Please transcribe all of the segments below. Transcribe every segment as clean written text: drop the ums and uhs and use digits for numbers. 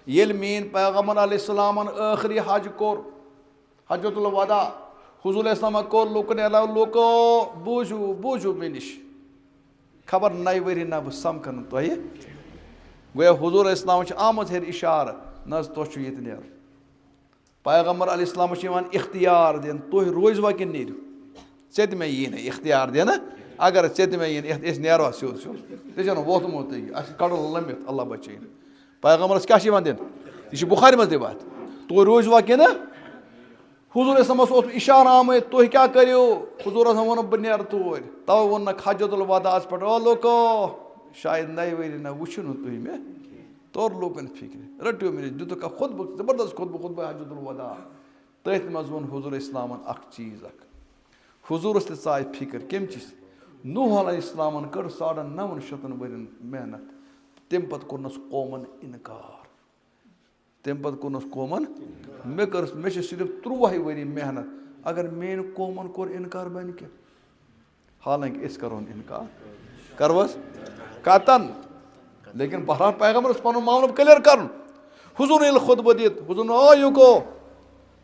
L main पैगम्बर अलैहिस्सलामन आखिरी हज कोर हजतुल वदा हुजूर इस्लाम कोर लुकन अलाव लुको बूझू बूझू मे निश खबर नई वरी ना बह समखन तुह गया हुजूर इस्लाम आमद हेर इशार न तुह ये नेर पैगम्बर अलैहिस्सलाम इख्तियार दिन तुह रोजवा कि नीर ऐत मे यी ना इख्तियार दिन अगर ऐत मे यी नेरो सिद सिद ते वोतमुत कड़ो लमित अल्लाह बचाइन पैगम्बरस क्या दिन यह बुखारी मज बात तुह रोजवा कि हुजूर इस्लामस इशार आमद तुह क्या करो हुजूर वो बह नेर तोर तव वो हजतुल वदास पे ओ लोको शायद नई वरी ना वो तुह मे तोर लूकन फिक्र रटो मे दुत खुद जबरदस्त खुद हजतुल वदा तथ मज वो हुजूर इस्लामन चीज हुजूरस ताय फिक्र कम चीज नूह अलैहिस्सलामन कर 950 वरियन मेहनत तम पे कोरनस कौमन इनकार तम पे कोरनस कौमन मे सिर्फ 13 वरी मेहनत अगर मेन कौमन कोर इनकार बन क्या हालांकि करोन इनकार करवस कतन लेकिन बहरहाल पैगम्बरस पन मामल क्लियर कर हुजूर खुतब दित हुजूर युको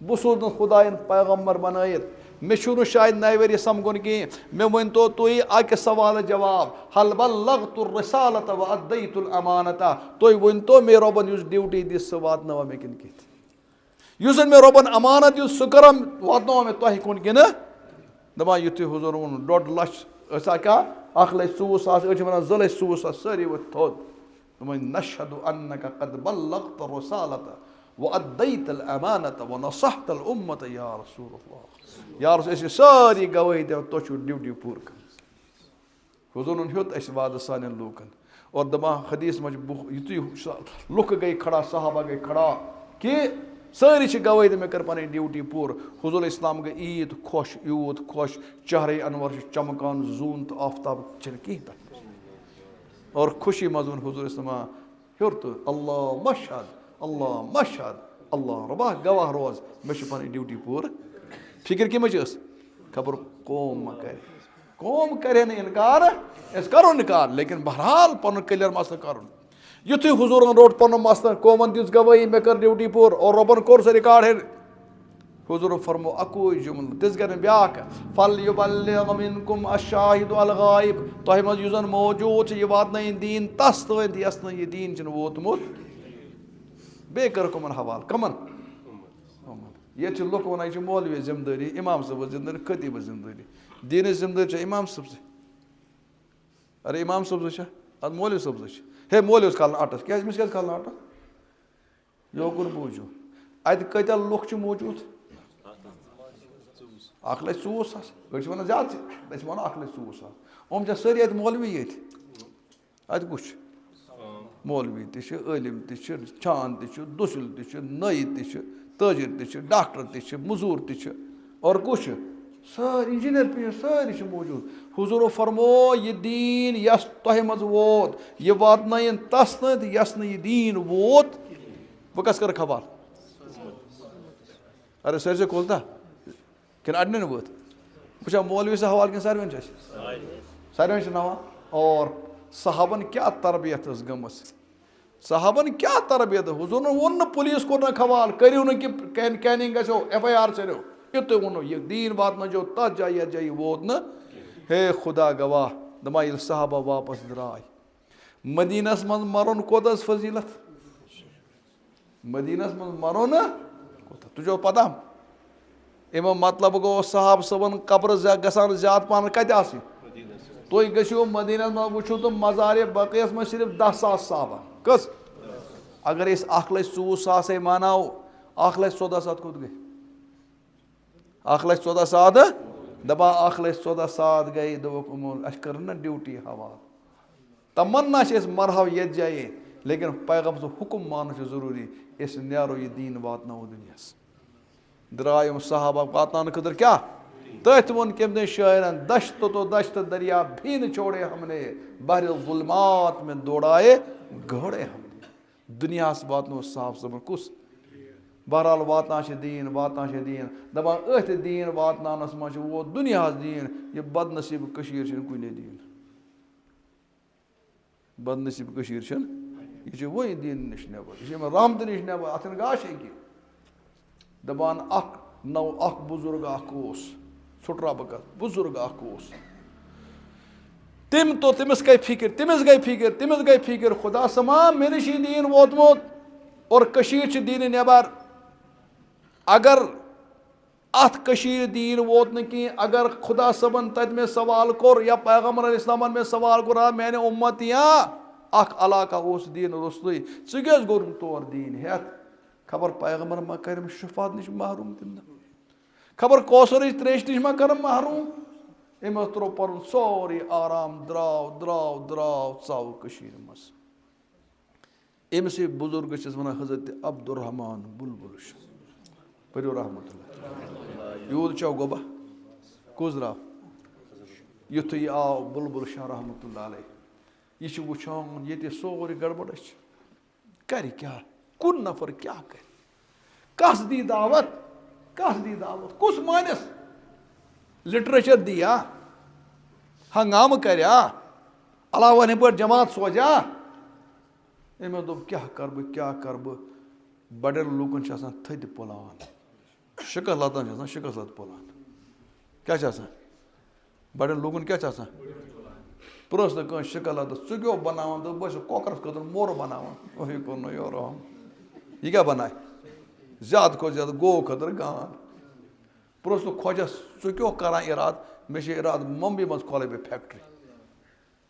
बह सोज खुदायन पैगम्बर बनायत मे शायद नई वरी समगुन कहें मे वन तो तुम अक सवाल जवाब हल बल्लगतु रिसालत व अद्दैतुल अमानत तुम वन तो मे रबन युस ड्यूटी दिस सह वातनवा मे किन कह युस मे रबन अमानत युस सह करम वातनवा मे तुह कुन किन दपान युथु हुजूर वो 1.5 लाख क्या 1,20,000 वन 2,20,000 सारी वो थोद नशहदु अन्नका कद बल्लगत रिसालत व अद्दैतुल अमानत व नसहतल उम्मत या रसूलुल्लाह या रसूल सारी गवाही दे तुह ड्यूटी पूर कर हुजूरन हेत वाद सान लूकन और दपा हदीस मज युतु लुक गई खड़ा सहाबा गई खड़ा कि सारी गवाही दे मे कर पन ड्यूटी पूर हुजूर इस्लाम गई ईद खुश यूत खुश चेहरे अनवर चमकान जून तो आफ्ताब कह और खुशी मजून हुजूर इस्लाम हेर तो अल्लाह मशहद अल्लाह रबा गवाह रोज मे पन ड्यूटी पूर फिक्र कमच खबर कौम कर इनकार करो इनकार लेकिन बहरहाल पन क्लियर मसल कर युथु हुजूर रोट पन मसल कौमन दिस गवाही मे कर ड्यूटी पूर और रबन कोर सह रिकॉर्ड हेर हुजूर फरमो अकुई जुमल तिस गर ब्या फल युबल्लिग मिनकुम अशाहिदु अल गायब तुह मज युजन मौजूद यह वातन दीन तस तथ यस यह दीन वोतमुत बे कर कमन हवाल कमन ये लुक वन यह मौलवी जिम्मेदारी इमाम सब जिम्मेदारी खतीब जिम्मेदारी दीन जिम्मेदारी इमाम सब से अरे इमाम सब से मौलवी सब से हे मौलवी खाल अटस क्या क्या खाल अटस योकुन बूझू अत कत्या लुक मौजूद 1,24,000 अड़ वन ज्यादा वन 1,24,000 हम सारी अत मौलवी ये अत कुछ मौलवी तलिम छान दुसिल नई ताजिर डॉक्टर मजूर और कुछ सारी इंजीनियर सारी मौजूद हुजूर फरमो यह दीन यस तुह मज वोत यह वातन तस यस न यह दीन वोत बह कस कर खबर अरे सर कोलता कि अड़न वोत बह मौलवी से हवाल कि सारे नवा और सहाबन क्या तरबियत गम सहाबन क्या तरबियत हुजूर वो पुलिस कोर हवाल करू न कि कैनिंग गो FIR चलो युत वो यह दीन वात जो तथ जाए यथ जाए वोत न हे खुदा गवाह दपा ये सहाबा वापस द्राय मदीनस मज मरुन कोत फजीलत मदीनस मज मरुन तुझो पता अमो मतलब गो साहब सबन कब्र गसान ज्यादा पान कत तुम गो मदीना में वो तो मजार बकीस में सिर्फ 10,000 साहबा कस अगर 1,24,000 मानाओ 1,14,000 कुत गई 1,14,000 दपा 1,14,000 गई दोक कर ना ड्यूटी हवाल तमन्ना मरहव ये जाए लेकिन पैगम हुक्म मान जरूरी इस नो यह दीन वातनो दुनियास द्राय साहबा वातन खतर क्या तथ वो कम शायरन दश्त तो दश्त दरिया भी न छोड़े हमने बहर जुल्मात में दौड़ाए घोड़े हमने दुनिया वातनो साहब सब कुस बहरहाल वातान दीन दपा अथ दीन वातनानस मज वो दुनिया दीन यह बदनसीब कुन दीन बदनसीब यह वही दीन नश नबर यह रहमत नश नबर अथ गाश कि दपान बुजुर्ग सुटरा बह बुजुर्ग तम तो तमिस गई फिक्र खुदा समा मे नश दीन वोतमुत और कशीर दीन नबर अगर अत कशीर दीन वोत न कि अगर खुदा सबन तत में सवाल कोर या पैगम्बर इस्लामन में सवाल कोर मैंने उम्मत या अख अलाका उस दीन रुस्तुई च गोर तौर दीन हेत खबर पैगम्बर मा कर शफात नश महरूम तम खबर कौसर त्रेश नश मा कर महरूम अम त्रो पर सोरी आराम द्राव द्राव द्राव चाव कशीर मस अमस बुजुर्ग वन हजरत अब्दुर्रहमान बुलबुल परो रहमत यूद चौ गोबा कुस द्राव युथ यह आव बुलबुल शाह रहमत यह वुचान ये सोरी गड़बड़ कर क्या कुन नफर क्या कर कस दी दावत कुस मानस लिटरेचर दिया हंगाम कर्या अलावा वन पे जमात सोजा अमो दोप क्या कर बह बड़े लूकन थद पुलान शिकस लतान शिकस लत पुलान क्या बड़े लूकन क्या पुरस न शिकस लत च क्यों बनान तो बस कॉकरस खतर मोर बनान योर यह क्या बनाए ज्यादा खो ज्यादा गो खतर गान पुरस तो खोजस च क्यों करान इराद मे इराद मुंबई मज खोल बे फैक्ट्री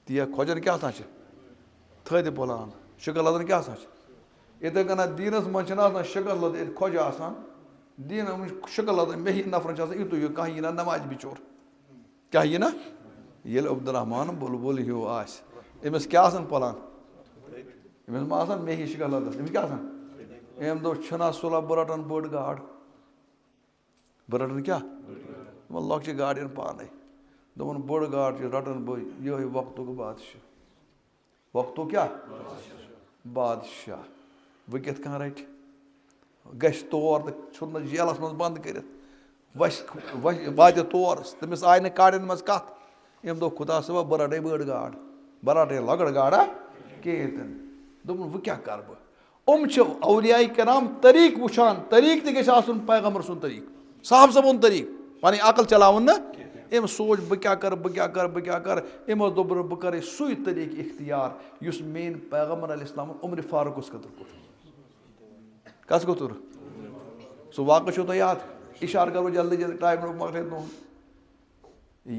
ती खोजन क्या थद पुलान शिकस लतन क्या इथे कना दीनस मज शिकस लत खोज दीन शिकस लत मे नफर युत यह कह यह नमाज बिचोर क्या यह ना ये अब्दुर्रहमान बुलबुल हिू आमस क्या पुलान अमस मा मे ही शिकस लत अमस क्या अम दोना सुलह बह रटन बड़ गाड़ बह रटन क्या लक्चि गाड़ पान दोपन बड़ गाड़ रटन बह यह वक्तुक बादशाह वक्तुक क्या बादशाह वह कित कन रट गश तौर तो जेलस मज बंद कर वात तौर तमिस आय काड़न मज कत अम दो खुदा सबा बह रटे बड़ गाड़ बह रटे लकड़ गाड़ा कहें दोपन वह क्या कर बह औलिया कराम तरीक वुचान तरीक तक पैगम्बर सुन तरीक साहब सबन तरीक पन अकल चलावन अम सोच बह क्या कर अमो दोप बह कर सू तरीक इख्तियार युस मेन पैगम्बर अलैहिस्सलाम उमर फारूक खतर कोर कस कोर सह वाक़ तो याद इशार करो जल्दी जल्दी टाइम मकल नो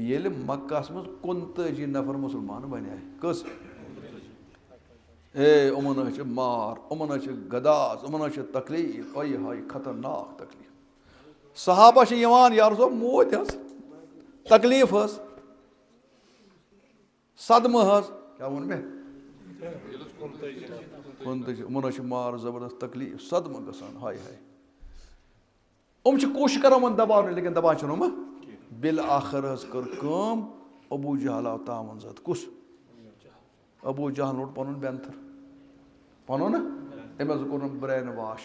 ये मक्कास मज 39 नफर मुसलमान बने कस उमन मार उमन गदास उमन तकलीफ आई हाय खतरनाक तकलीफ सहाबा यार सो मोत तकलीफ सदम क्या वो मे उमन मार जबरदस्त तकलीफ सदम गसान हाय हाय कोशिश कर दबाव लेकिन दबाव हम बिल आखिर कर अबू जहल आव तावन जत कुस अबू जहल रोट पन बेंथर पन अमस कोर ब्रेन वाश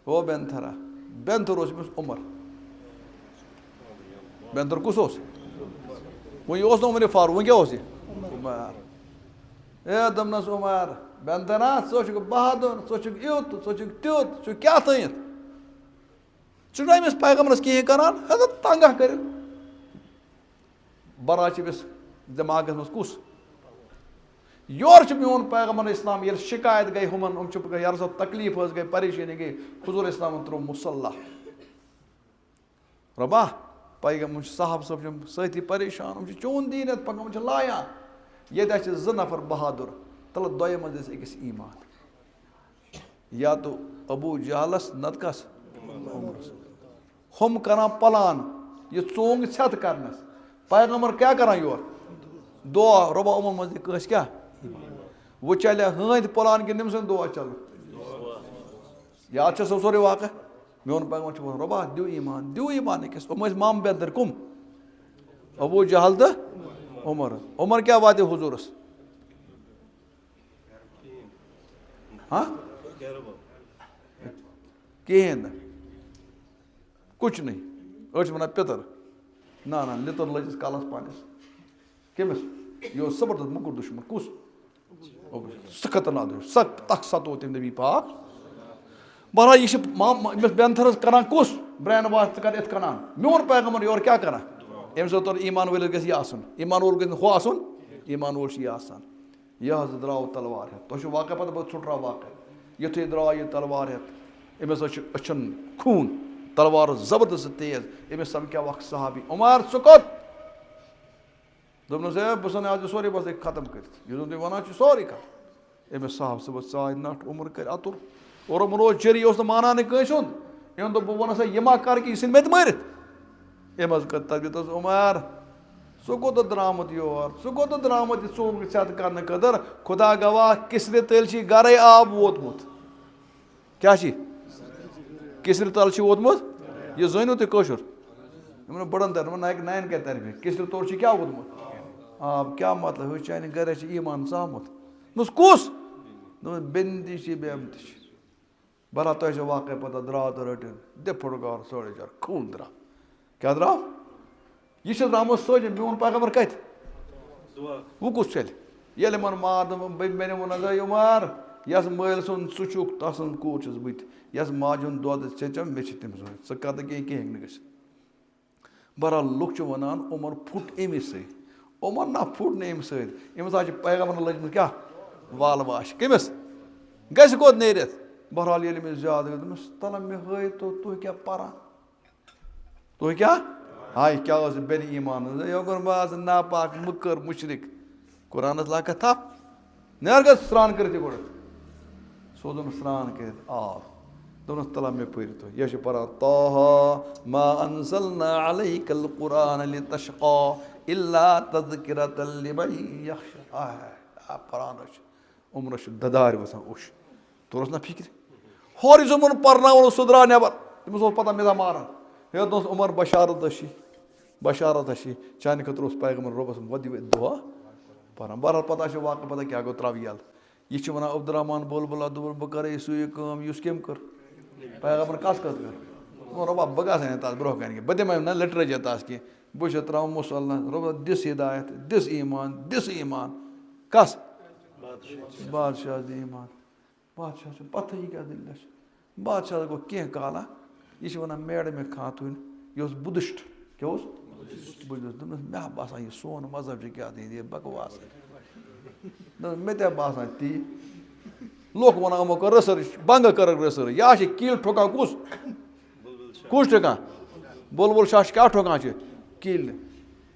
वो बेंथरा बेंथर उमर बेंथर कुस वो उमर फारूक वो क्या उमर दमनस उमर बेंथना सह बहादुर सह युत सह तुत सह क्या थत अमस पैगम्बरस कहें करान तंग कर बरा दिमाग मज कुस योर मोन पैगम्बर इस्लाम ये शिकायत गई हमन यार सब तकलीफ गई परेशानी गई हुजूर इस्लाम त्रो मुसल्ला रबा पैगम्बर साहब सब सती परेशान चोन दीन पकान लायान ये ज नफर बहादुर तल दोय मज अकिस ईमान या तो अबू जहलस नत कस हम करान पलान ये चोंग छत करनस पैगम्बर क्या करान योर दुआ रबा उमन मज कस क्या वो चलिया हंद पुलान कि निम सन दुआ चल याद सब सोरे वाक़ मोन पैगम्बर रबा दू ईमान अकिस माम बेदर कुम अबू जहल तो उमर क्या वात हुजूरस हाँ कहें कुछ नहीं वन पितर ना लितर लजिस कलस पानिस कमिस यह जबरदस्त मुकुर दुश्मन कुस सह खतरनाक तक सतो तम नबी पाक बहरहाल यह बेनथरस करान कुस ब्रेन वाश कर इत कनान मोन पैगम्बर योर क्या करान अम सर ईमान वल गई ईमान वोल गई हु आसन ईमान वोल यह द्राव तलवार हेत तुम वाक़ पता बहुत छुट्रा वाक़ युथे द्राव यह तलवार हेत अमिस अचन खून तलवार जबरदस्त तेज अमिस समक्या वक्त सहाबी उमर सुकोत दोपनस बह सन आज सोरे बस खत्म कर तुम वन सोरे कत अमिस साहब सब चाय नट उमर कर अतुर और उमर रोज चेरी माना कंस अम दोप बह वन यह मा कर कि यह मे मरित अम कर तक उमर सह कोत द्रामुत योर सह कोत द्रामुत चोक सेत कर खतर खुदा गवाह किसर तल गर आब वोतमुत क्या किसर तल वोतमुत यह जानो तुम कशुर बड़न तर नाइन क्या तरफे किसर तोड़ क्या वोतमुत आब क्या मतलब हो चान गर ईमान चामुत नस कुस बेन बेम बरा तुझे वाक़ पता द्राव तो रटन दे फुटगार सोड़े जार खून द्राव क्या द्राव यह द्रामुत सोच मोन पैगम्बर कत वो कुस चल ये मन मार मे वो उमर यस मल सुन सुचुक तसन कूर छस बत यस माज हुंद दोद चम मे तमिस सह कत कहें ग बहरहाल लुक वनान उमर फुट अमिस उमर ना फुट न अमिस अमिस आज पैगम्बर लजम क्या वाल वाश कमिस गस कोत नेरित बहरहाल ये ज्यादा दस तला मे हई तो तुह क्या पारा तुह क्या हाय क्या बेन ईमान योर बह नापाक मुकर मुशरिक कुरान लाग थप नर ग स्नान कर गोड़ सोदन स्नान कर आव दोनों तला मे पर तो यह परान ताहा मा अनज़लना अलैकल कुरान लितशक़ा इल्ला तज़किरतल लिमन यख़शा परान उमर ददार वसान उश तोरस ना फिक्र हर जुमन पर्न सुधरा नबर तमिस पता मे मारान हे दोस्त उमर बशारत हशी चान खतर पैगम्बर रोबस वद दुआ पान बहरहाल पता वाक़ पता क्या गो त्राव यल यह वन अब्दुर्रहमान बुलबुला दोप बह कर सू कम युस कम कर पैगम्बर कस कत कर रोबा बह गस तस ब्रोह कन बह दिम ना लिटरेचर तस कह बह त्राव मुसल्ला रोबा दिस हिदायत दिस ईमान कस बादशाह ईमान बादशाह पता क्या दिल बादशाह गो कह काला यह वन मैडम खातून यह बुद्धिस्ट क्या बुद्धिस्ट मे बसान यह सोन मजहब क्या ये बकवास मे ते बसान ती लोग वन यमो कर रिसर्च बंग कर रिसर्च यह कील ठोकान कुस ठोकान बुलबुल शाह क्या ठोकान कील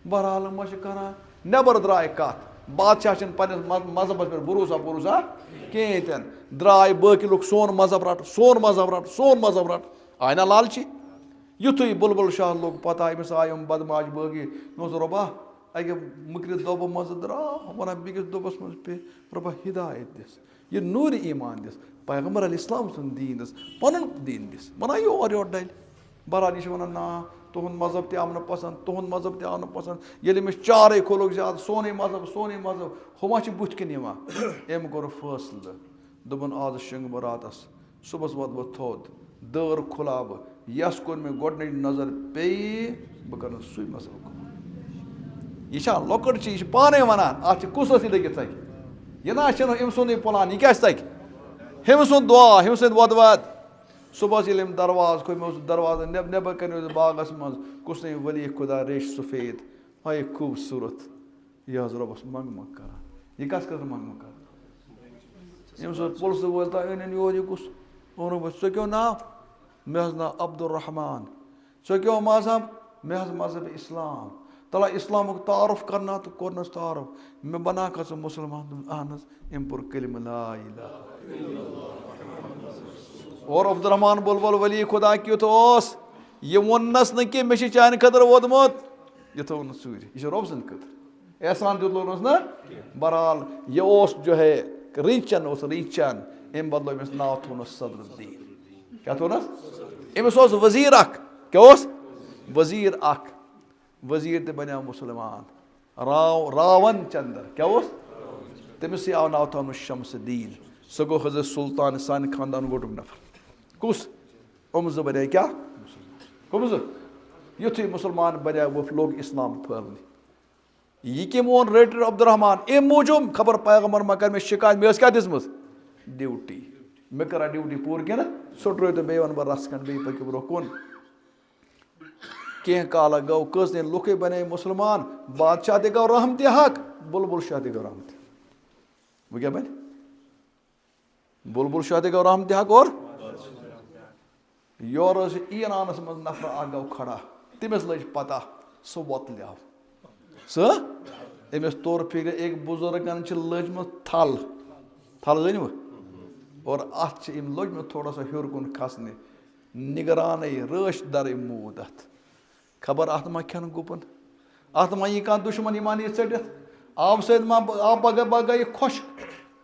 बहरहाल कर नबर द्राय कत बादशाह मजहबस पे भरोसा कहें तन द्राय बाकी लोग सोन मजहब रट आय ना लालची युथु बुलबुल शाह लोग पता अमिस आय बदमाश बागी रोबा अके मुकर दोब मज द्राव वन बिस दोबस मज पे रोबा हिदायत दिस यह नूर ईमान दिस पैगम्बर अलैहिस्सलाम सुन दीन दिस पन दीन दिस वन योर योर डल बहरहाल यह वन ना तुहद मजहब ते आव पसंद तुहद मजहब ते आव पसंद ये अमिस चारे खोलोक ज्यादा सोने मजहब हुमा बुथ कन अम कोर फैसल दोपन आज शंग बह रातस सुबह वत बह थोद दर खुला बह यस कोन मे गोडन नजर पे बह कर सू मसल यह लकट यह पाने वनान अत कुस लगित यह ना अम सुन प्लान यह क्या तक हम सुन दुआ हम सुन वद वद सुबह दरवाज खोल मे दरवाज नबर कर बागस मज कुस वली खुदा रेश सफेद हाय खूबसूरत यह रबस मंग कर यह कस कर मंग कर अम पुलिस वोल अन योर यह कुस वे क्यों नाव मे नाव अब्दुर्रहमान वे क्यों मजहब मे मजहब इस्लाम तला इस्लामुक तारुफ करना तो कोरनस तारुफ मे बना कर मुसलमान अहन अम पुर कलिम ला इलाहा और अब्दुर्रहमान बुलबुल वली खुदा क्युत यह वनस न कि मे चान खतर वोतमुत यह थो सूर यह रब सद खतर एहसान दिलोनस ना बहरहाल यह जो है रिचन अम बदलो अमिस नाव थोनस सदरुद्दीन क्या थोनस अमिस वजीर क्या वजीर वजीर ते बना मुसलमान रावन चंदर क्या तमिस आव नाव थोन शमसुद्दीन सह गो हजरत सुल्तान सान खानदान गोटुक नफर कुस ज बने क्या कम युथु मुसलमान बने वो लोग इस्लाम फैलने यह कम ओन रेटर अब्दुलरहमान अम मूजूब खबर पैगम्बर मा कर मे शिकायत मे क्या दिसमस ड्यूटी मे करा ड्यूटी पूर क्या सो ट्रो तो बे वन बह रस खंड बे पकि ब्रो कुन कह काल गो कस लुक बने मुसलमान बादशाह ते गो रहमत हक बुलबुल शाह ते गो रहमत वो क्या बन बुलबुल शाह ते गो रहमत हक और योर ईरानस मज नफर आ गो खड़ा तमिस लज पता सह वोतल अमिस तोर फिक्र एक बुजुर्गन लजम थल थल गई और अत लजम थोड़ा सा हर कुन खसने निगरान रश दर मूद अत खबर अत मा खन गुपन अत मा यह कह दुश्मन यह मान यह टित आब सद मा आब बग गई खुश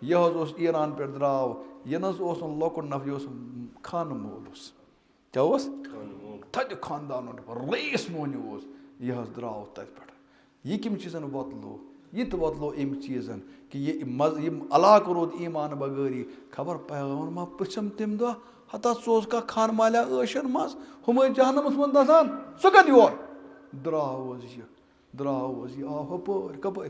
यह ईरान पे द्राव यह लोकुट नफर यह खान मोल क्या थद खानदान रईस मोनी यह द्राव तथ पे यह कम चीज़न वोतलो यह तो वोतलो अम चीज़न कि यह अलाक रोद ईमान बगैरी खबर पैगम्बर मा पृछम तम दह हता सोज का खान मालिया ऐशन मज हम जहनमस मन दसान सह कत योर द्राव यह आव हपर कपर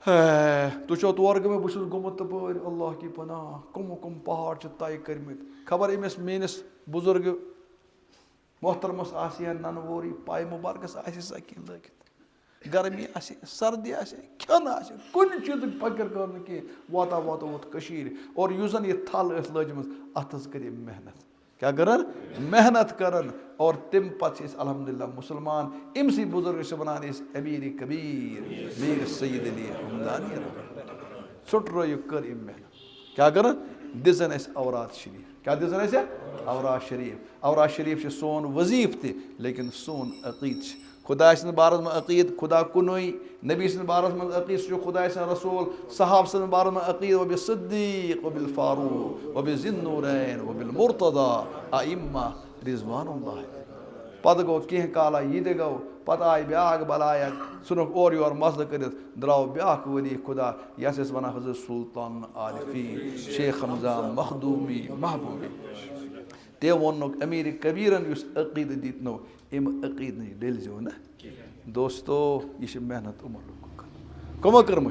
है तुझो तौर गए बहुत गुमुत तपर अल्लाह की पनाह कम पहाड़ तय कर्म खबर अमिस मेनिस बुजुर्ग मोहतरमस ननवोरी पाय मुबारकस सकीन लगित गर्मी सर्दी खन कुन चीज फकर कर वाता वाता वोत और युस जन यह थल लजम अत कर मेहनत क्या करन मेहनत करन और तम पे अल्हम्दुलिल्लाह मुसलमान इमसी बुजुर्ग से बनान अमीर कबीर मीर सैयद अली हमदानी सुट्रो यह कर मेहनत क्या करन दिसन औरात शरीफ क्या दिसन औरात शरीफ सोन वजीफ ते लेकिन सोन अकीद खुदा सद बारस में अकीद खुदा कुनई नबी सद बारस में अकीद खुदा रसूल सहाब सद बारस में अकीद वबिल सिद्दीक वबिल फारूक वबिल ज़िन्नूरैन वबिल मुर्तदा आइम्मा रिज़वानुल्लाह पत गो कह काला यह गो पत आय ब्याक बलाया सुनक और योर मसद कर द्राव ब्याक वली खुदा यस वन हज़रत सुल्तान आरिफीन शेख हमजा मखदूमी महबूबी ते वोनुक अमीर कबीरन युस अकीद दितनो अम अकीद नश डलजो ना दोस्तो यह मेहनत कमो कर्म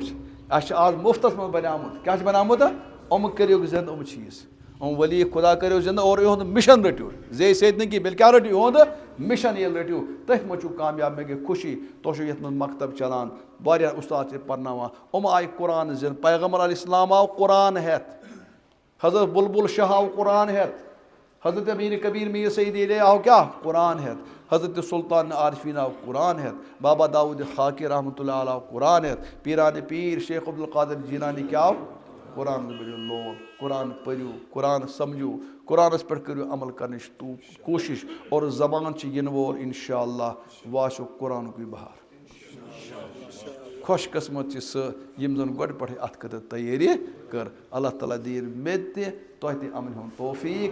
आज मुफ्तस मज बनामुत क्या बनामुत अम करो जिंद अम चीज़ अम वली खुदा करो जिंद और यह मिशन रटो जे सत न बल क्या रटो यह मिशन ये रटो तथ मचु कामयाब मे गई खुशी तुम ये मकतब चलान वारिया उस्ताद पर्नावान अम आय कुरान जिंद पैगम्बर अलैहिस्सलाम आव कुरान हेत हजरत बुलबुल शाह आव कुरान हेत हजरत अमीर कबीर मीर सईद अली आव क्या कुरान हेत हजरत सुल्तान आरिफीन आव कुरान हेत बाबा दाऊद खाकी रहमतुल्लाह अलैह कुरान हेत पीरान पीर शेख अब्दुल कादिर जीलानी क्या आव कुरान लोल कुरान पढ़ो कुरान समझो कुरान पे करो अमल करने कोशिश और जबान इन वोल इंशाअल्लाह वाशो कुरान की बहार खुश किस्मत सम जन गो पे अत खतर तैयारी कर अल्लाह ताला दीन मे तुम अमन तौफीक।